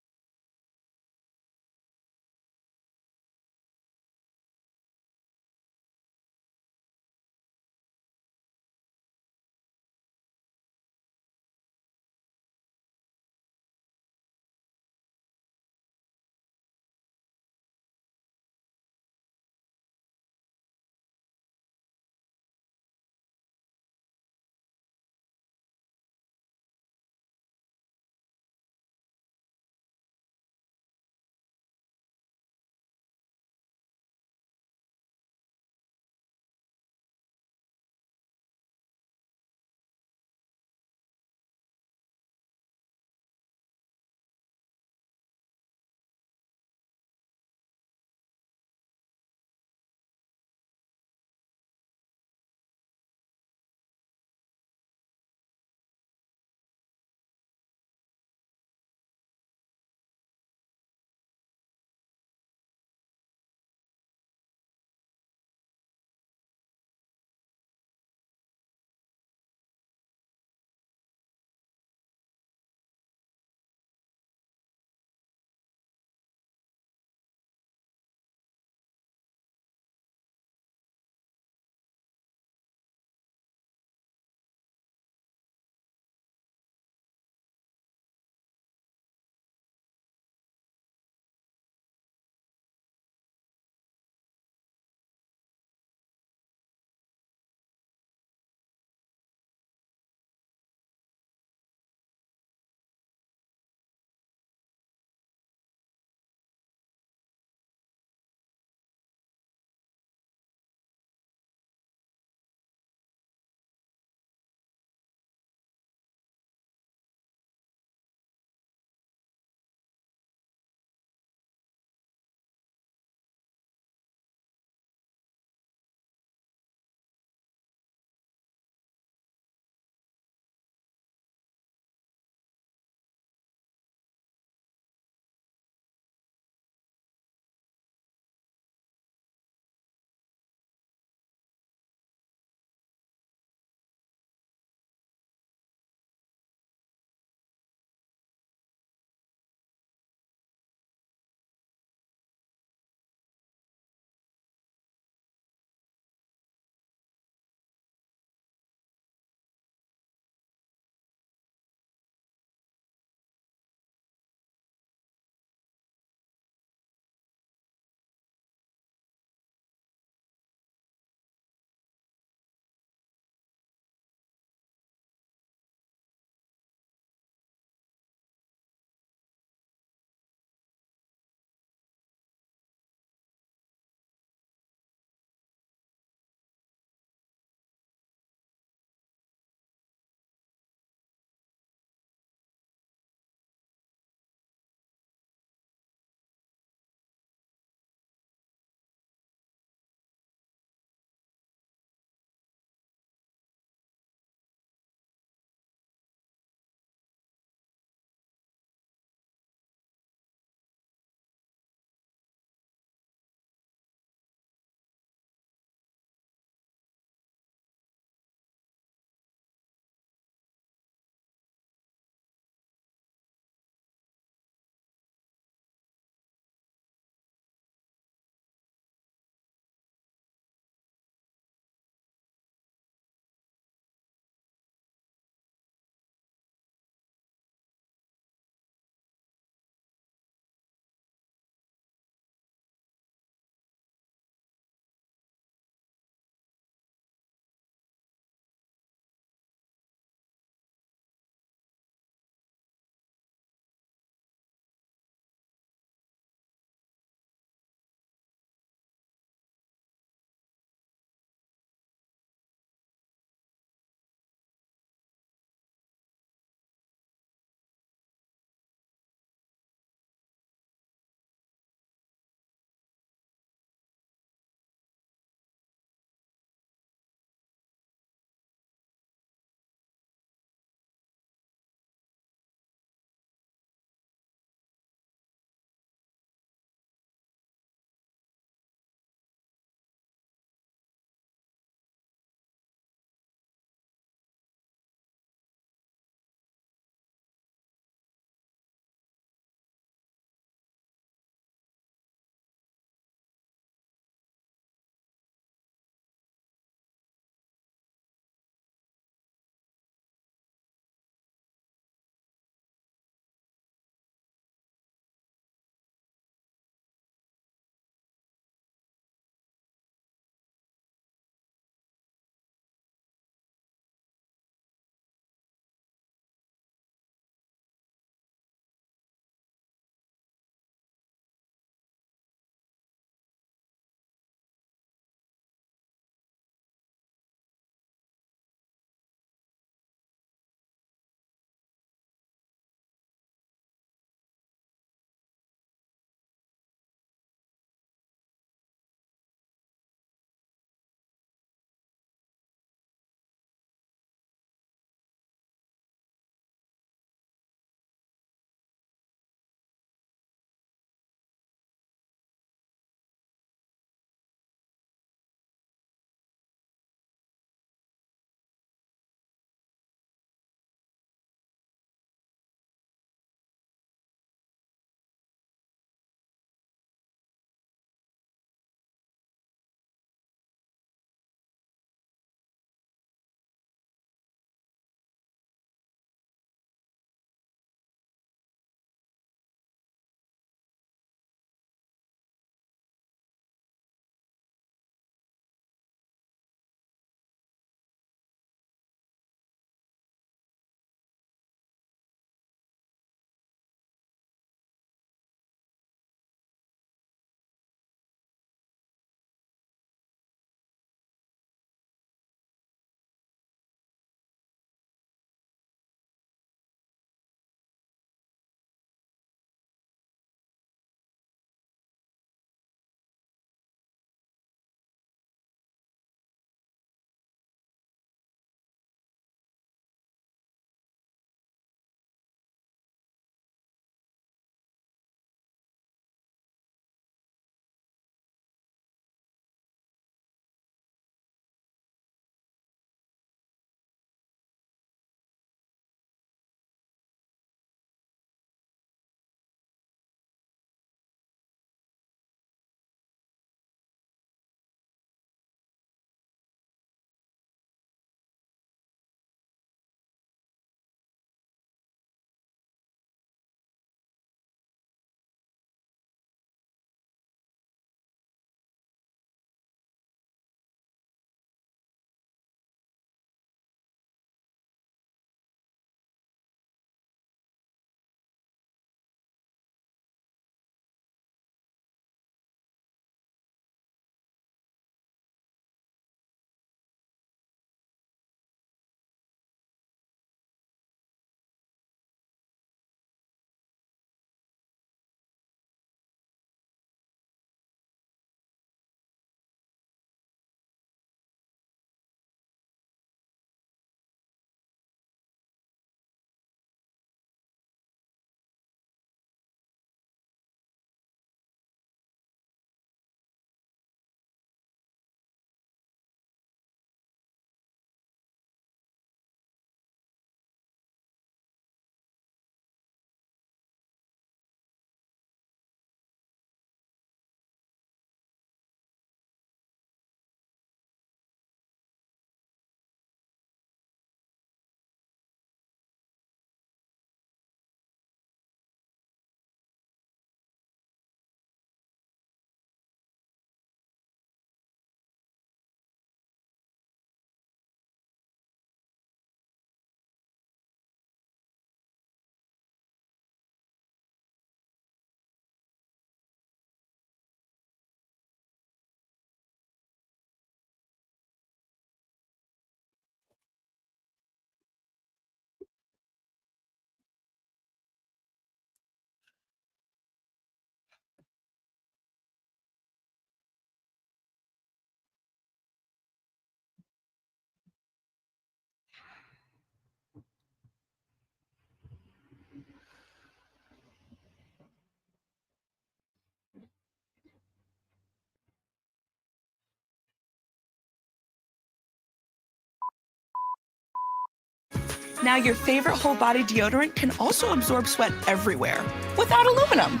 B: Now your favorite whole body deodorant can also absorb sweat everywhere without aluminum.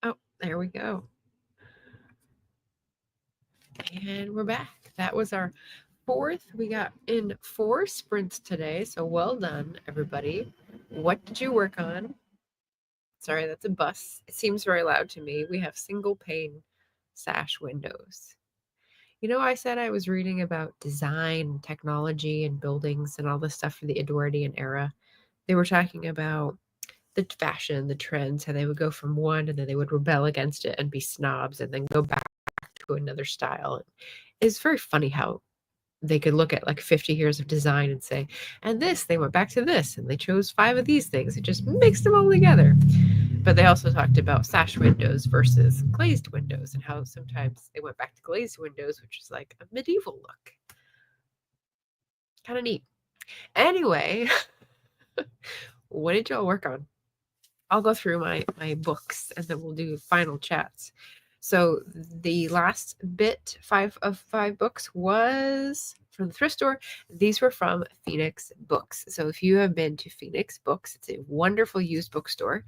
A: Oh, there we go. And we're back. That was our 4th. We got in 4 sprints today, so well done, everybody. What did you work on? Sorry, that's a bus. It seems very loud to me. We have single pane sash windows. You know, I said I was reading about design, technology, and buildings and all this stuff for the Edwardian era. They were talking about the fashion, the trends, how they would go from one and then they would rebel against it and be snobs and then go back to another style. It's very funny how they could look at like 50 years of design and say, and this, they went back to this, and they chose 5 of these things. It just mixed them all together. But they also talked about sash windows versus glazed windows and how sometimes they went back to glazed windows, which is like a medieval look. Kind of neat. Anyway, what did y'all work on? I'll go through my books and then we'll do final chats. So the last bit, 5 of 5 books, was from the thrift store. These were from Phoenix Books. So if you have been to Phoenix Books, it's a wonderful used bookstore.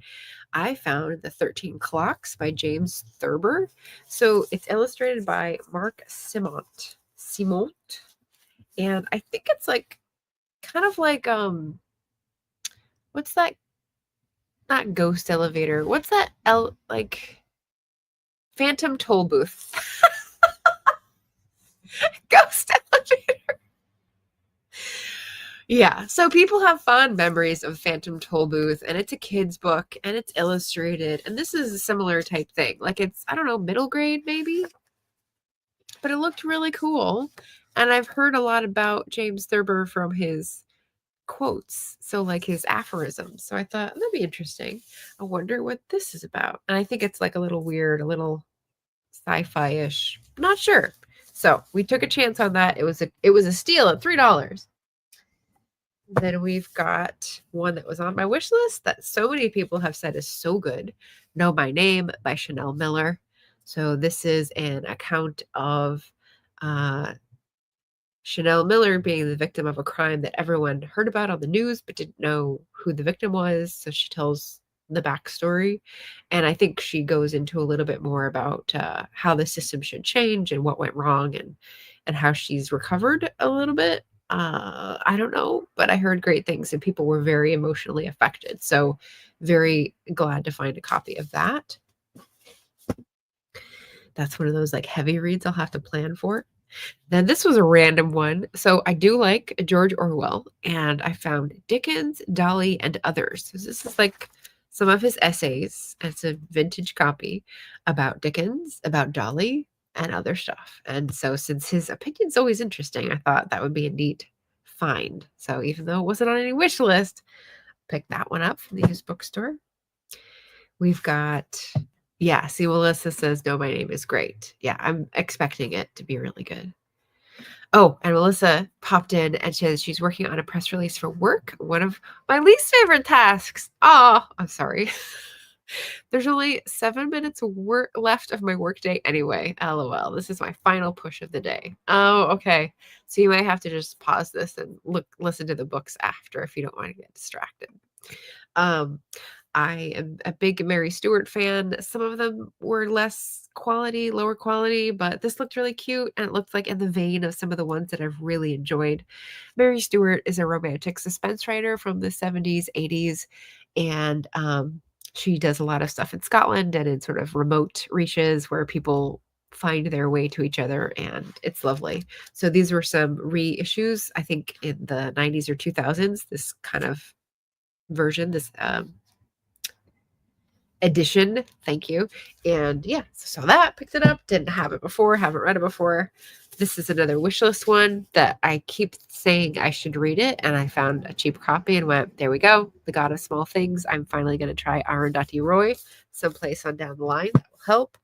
A: I found The 13 Clocks by James Thurber. So it's illustrated by Mark Simont. And I think it's like kind of like what's that? Not ghost elevator. What's that? Like phantom toll booth. Ghost elevator. Yeah, so people have fond memories of Phantom Toll Booth, and it's a kid's book, and it's illustrated, and this is a similar type thing. Like it's, I don't know, middle grade maybe? But it looked really cool, and I've heard a lot about James Thurber from his quotes, so like his aphorisms. So I thought, that'd be interesting. I wonder what this is about. And I think it's like a little weird, a little sci-fi-ish. Not sure. So we took a chance on that. It was a steal at $3. Then we've got one that was on my wish list that so many people have said is so good. Know My Name by Chanel Miller. So this is an account of Chanel Miller being the victim of a crime that everyone heard about on the news but didn't know who the victim was. So she tells the backstory. And I think she goes into a little bit more about how the system should change and what went wrong and how she's recovered a little bit. I don't know, but I heard great things and people were very emotionally affected. So very glad to find a copy of that. That's one of those like heavy reads I'll have to plan for. Then this was a random one. So I do like George Orwell, and I found Dickens, Dolly, and Others. So this is like some of his essays. It's a vintage copy about Dickens, about Dolly, and other stuff. And so since his opinion's always interesting, I thought that would be a neat find. So even though it wasn't on any wish list, pick that one up from the used bookstore. We've got, yeah, see, Melissa says, Know My Name is great. Yeah, I'm expecting it to be really good. Oh, and Melissa popped in and says she's working on a press release for work. One of my least favorite tasks. Oh, I'm sorry. There's only 7 minutes left of my workday anyway. LOL. This is my final push of the day. Oh, okay. So you might have to just pause this and listen to the books after if you don't want to get distracted. I am a big Mary Stuart fan. Some of them were lower quality, but this looked really cute and it looked like in the vein of some of the ones that I've really enjoyed. Mary Stuart is a romantic suspense writer from the 70s, 80s, and she does a lot of stuff in Scotland and in sort of remote reaches where people find their way to each other, and it's lovely. So these were some reissues, I think in the 90s or 2000s, this kind of version, this edition. Thank you. And yeah, so saw that, picked it up, didn't have it before, haven't read it before. This is another wishlist one that I keep saying I should read it, and I found a cheap copy and went, there we go. The God of Small Things. I'm finally going to try Arundhati Roy someplace on down the line. That will help.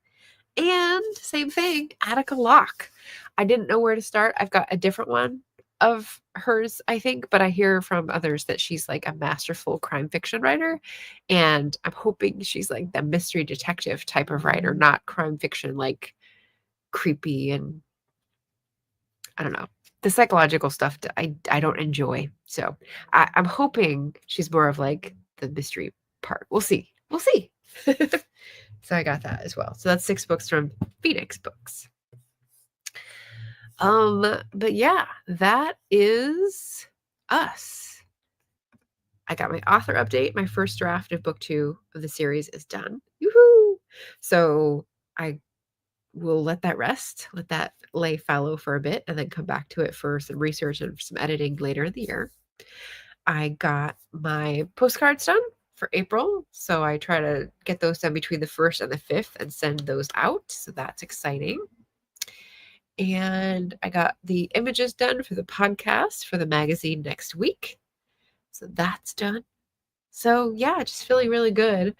A: And same thing, Attica Locke. I didn't know where to start. I've got a different one of hers, I think, but I hear from others that she's like a masterful crime fiction writer, and I'm hoping she's like the mystery detective type of writer, not crime fiction like creepy and I don't know. the psychological stuff I don't enjoy. So I'm hoping she's more of like the mystery part. We'll see. We'll see. So I got that as well. So that's 6 books from Phoenix Books. But yeah, that is us. I got my author update. My first draft of book 2 of the series is done. Yoo-hoo! So I will let that rest, let that lay fallow for a bit, and then come back to it for some research and some editing later in the year. I got my postcards done for April, so I try to get those done between the 1st and the 5th and send those out, so that's exciting. And I got the images done for the podcast for the magazine next week, so that's done. So yeah, just feeling really good.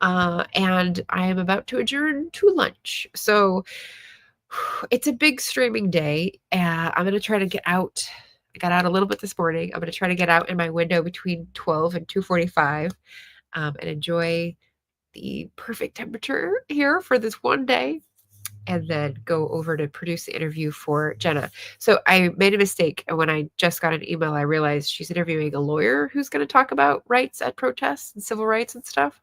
A: And I am about to adjourn to lunch. So it's a big streaming day. I'm going to try to get out. I got out a little bit this morning. I'm going to try to get out in my window between 12 and 2:45 and enjoy the perfect temperature here for this one day, and then go over to produce the interview for Jenna. So I made a mistake. And when I just got an email, I realized she's interviewing a lawyer who's going to talk about rights at protests and civil rights and stuff.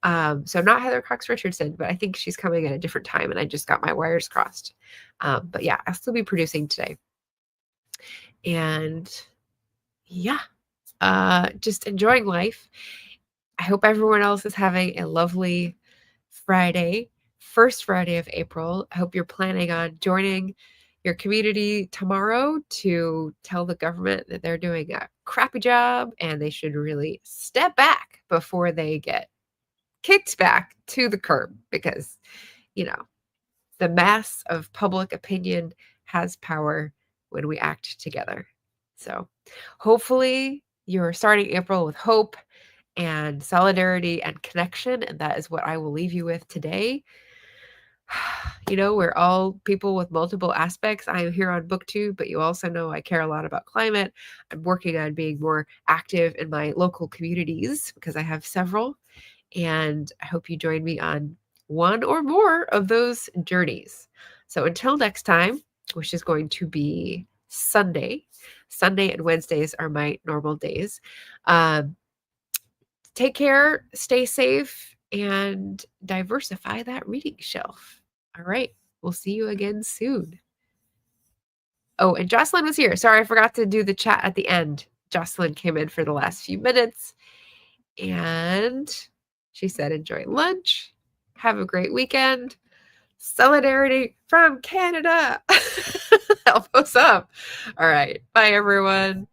A: So not Heather Cox Richardson, but I think she's coming at a different time, and I just got my wires crossed. But yeah, I'll still be producing today. And yeah, just enjoying life. I hope everyone else is having a lovely Friday, first Friday of April. I hope you're planning on joining your community tomorrow to tell the government that they're doing a crappy job and they should really step back before they get kicked back to the curb, because, you know, the mass of public opinion has power when we act together. So hopefully you're starting April with hope and solidarity and connection, and that is what I will leave you with today. You know, we're all people with multiple aspects. I am here on Booktube, but you also know I care a lot about climate. I'm working on being more active in my local communities because I have several, and I hope you join me on one or more of those journeys. So until next time, which is going to be Sunday. Sunday and Wednesdays are my normal days. Take care, stay safe, and diversify that reading shelf. All right, we'll see you again soon. Oh, and Jocelyn was here. Sorry, I forgot to do the chat at the end. Jocelyn came in for the last few minutes, and she said, enjoy lunch. Have a great weekend. Solidarity from Canada. Help us up. All right. Bye, everyone.